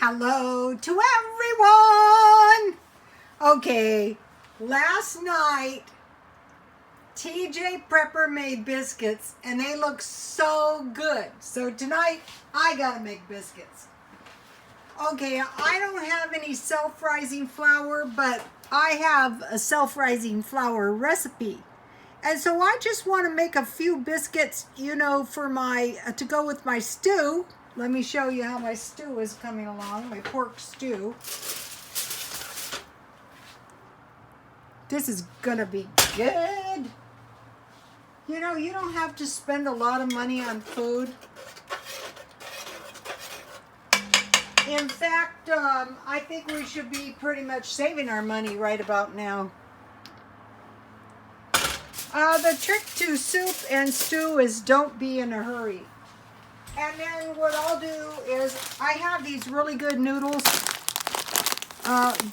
Hello to everyone. Okay, last night TJ Prepper made biscuits and they look so good. So tonight I gotta make biscuits. Okay, I don't have any self-rising flour, but I have a self-rising flour recipe. And so I just want to make a few biscuits, for my to go with my stew. Let me show you how my stew is coming along, my pork stew. This is gonna be good. You don't have to spend a lot of money on food. In fact, I think we should be pretty much saving our money right about now. The trick to soup and stew is don't be in a hurry. And then what I'll do is, I have these really good noodles.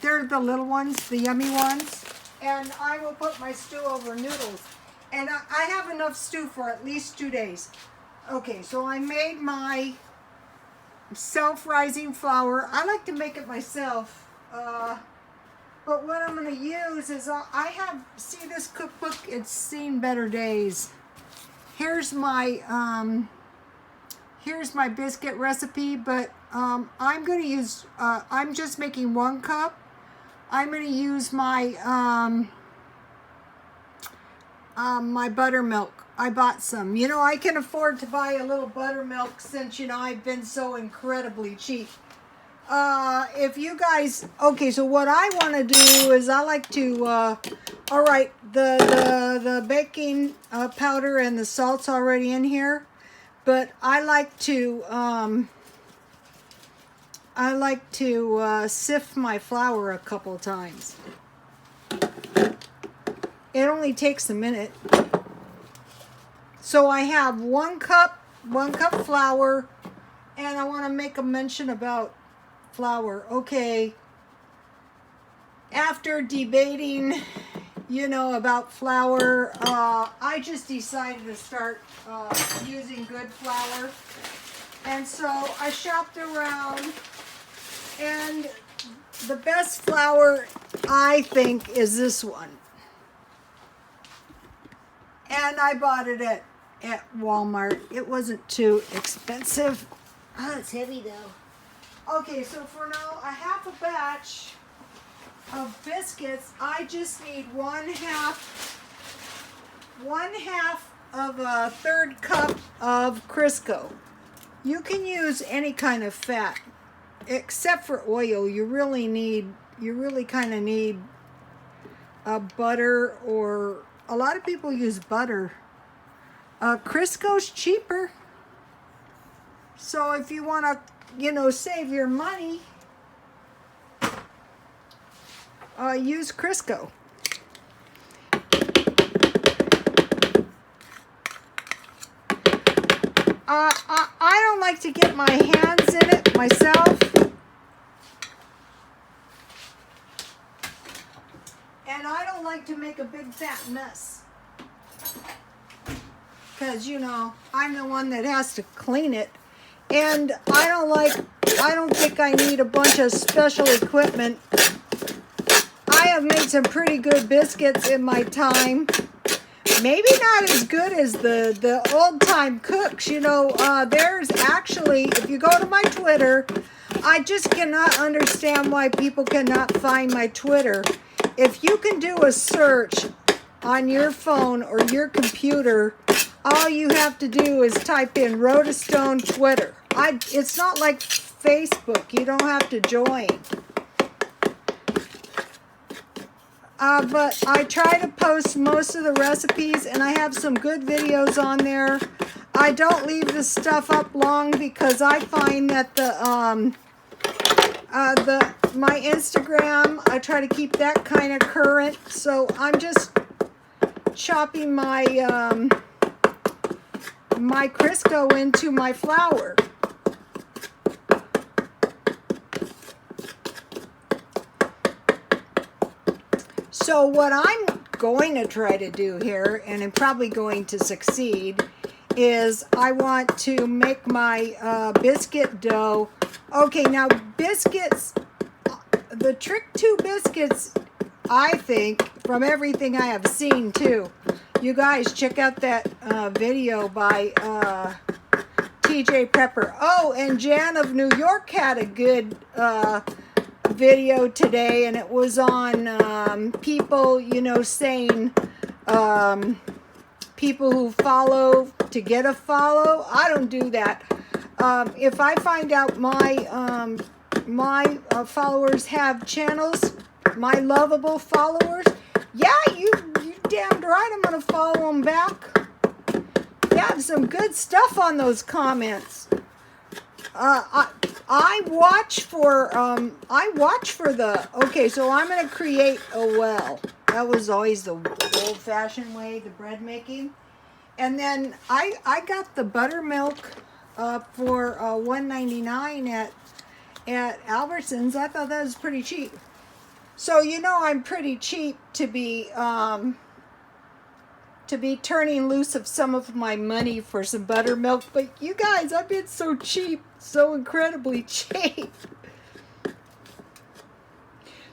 They're the little ones, the yummy ones. And I will put my stew over noodles. And I have enough stew for at least 2 days. Okay, so I made my self-rising flour. I like to make it myself. But what I'm going to use is, see this cookbook, it's seen better days. Here's my biscuit recipe, but I'm going to use, I'm just making 1 cup. I'm going to use my, my buttermilk. I bought some. I can afford to buy a little buttermilk since, I've been so incredibly cheap. If you guys, okay, so what I want to do is I like to, all right, the baking powder and the salt's already in here, but I like to sift my flour a couple times. It only takes a minute. So I have 1 cup flour, and I want to make a mention about flour. Okay, after debating, about flour, I just decided to start using good flour. And so I shopped around, and the best flour, I think, is this one. And I bought it at Walmart. It wasn't too expensive. Oh, it's heavy though. Okay, so for now, a half a batch of biscuits. I just need one half of a 1/3 cup of Crisco. You can use any kind of fat, except for oil. You really kind of need butter, or a lot of people use butter. Crisco's cheaper. So if you want to, save your money, use Crisco. I don't like to get my hands in it myself. And I don't like to make a big fat mess. Because, I'm the one that has to clean it. And I don't think I need a bunch of special equipment. I have made some pretty good biscuits in my time. Maybe not as good as the old-time cooks. There's actually, if you go to my Twitter, I just cannot understand why people cannot find my Twitter. If you can do a search on your phone or your computer, all you have to do is type in Rhoda Stone Twitter. It's not like Facebook. You don't have to join. But I try to post most of the recipes, and I have some good videos on there. I don't leave this stuff up long because I find that my Instagram, I try to keep that kind of current. So I'm just chopping my my Crisco into my flour. So what I'm going to try to do here, and I'm probably going to succeed, is I want to make my biscuit dough Okay, now biscuits, the trick to biscuits, I think, from everything I have seen too. You guys check out that video by TJ Pepper. Oh, and Jan of New York had a good video today, and it was on people, you know, saying people who follow to get a follow. I don't do that. If I find out my followers have channels, my lovable followers, yeah, you damned right I'm gonna follow them back. You have some good stuff on those comments. I watch for the, okay, so I'm gonna create a well. That was always the old-fashioned way, the bread making. And then I got the buttermilk for $1.99 at Albertsons. I thought that was pretty cheap. So you know I'm pretty cheap to be turning loose of some of my money for some buttermilk. But you guys, I've been so cheap, so incredibly cheap.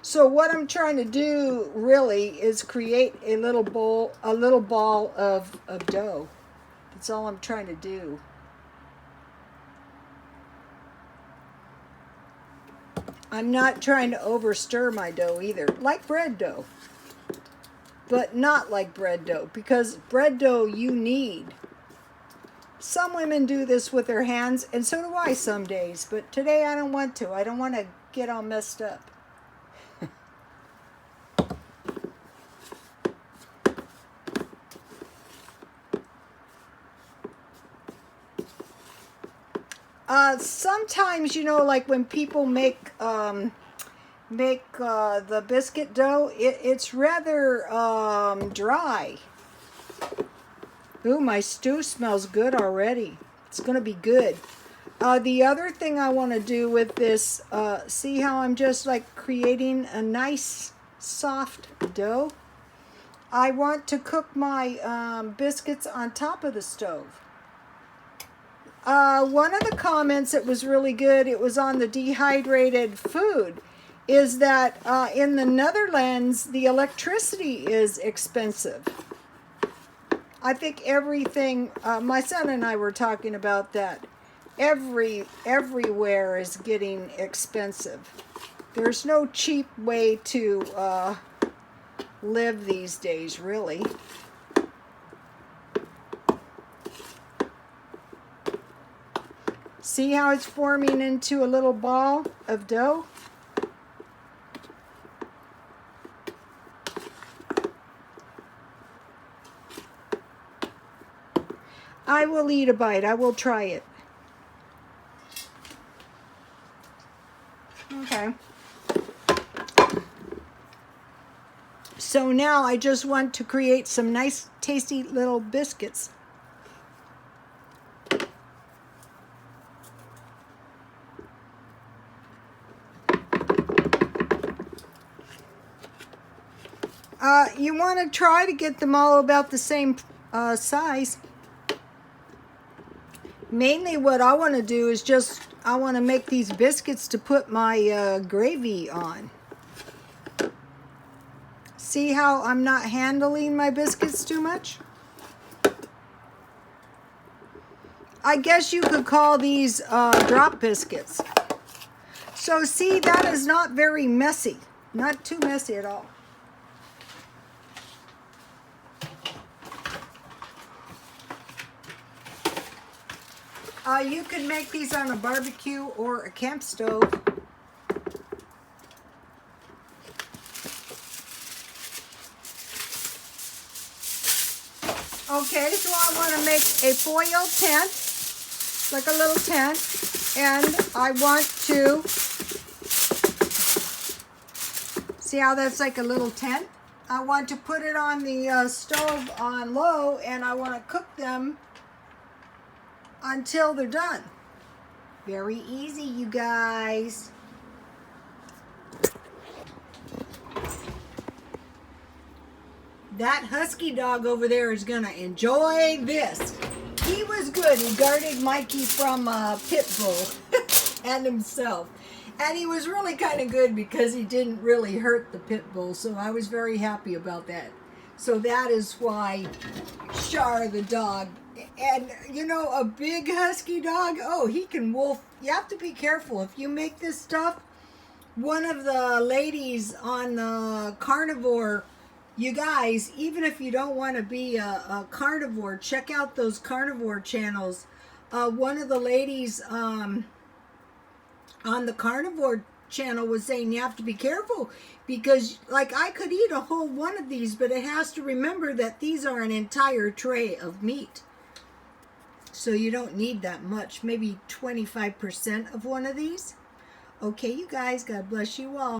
So what I'm trying to do really is create a little ball of dough. That's all I'm trying to do. I'm not trying to overstir my dough either, like bread dough. But not like bread dough, because bread dough you need. Some women do this with their hands, and so do I some days. But today I don't want to. I don't want to get all messed up. Sometimes, you know, like when people make the biscuit dough, it's rather dry. Ooh, my stew smells good already. It's going to be good. The other thing I want to do with this, see how I'm just like creating a nice soft dough? I want to cook my biscuits on top of the stove. One of the comments that was really good, it was on the dehydrated food, is that in the Netherlands, the electricity is expensive. I think everything, my son and I were talking about that. Everywhere is getting expensive. There's no cheap way to live these days, really. See how it's forming into a little ball of dough? I will eat a bite. I will try it. Okay. So now I just want to create some nice, tasty little biscuits. You want to try to get them all about the same size. Mainly what I want to do is just, I want to make these biscuits to put my gravy on. See how I'm not handling my biscuits too much? I guess you could call these drop biscuits. So see, that is not very messy. Not too messy at all. You can make these on a barbecue or a camp stove. Okay, so I want to make a foil tent, like a little tent, and I want to, see how that's like a little tent? I want to put it on the stove on low, and I want to cook them until they're done. Very easy, you guys. That husky dog over there is gonna enjoy this. He was good. He guarded Mikey from a pit bull. and himself. And he was really kind of good because he didn't really hurt the pit bull, so I was very happy about that. So that is why Shar the dog, and you know, a big husky dog, oh, he can wolf. You have to be careful. If you make this stuff, one of the ladies on the carnivore, you guys, even if you don't want to be a carnivore, check out those carnivore channels. One of the ladies on the carnivore channel was saying you have to be careful because, like, I could eat a whole one of these, but it has to remember that these are an entire tray of meat. So you don't need that much, maybe 25% of one of these. Okay, you guys, God bless you all.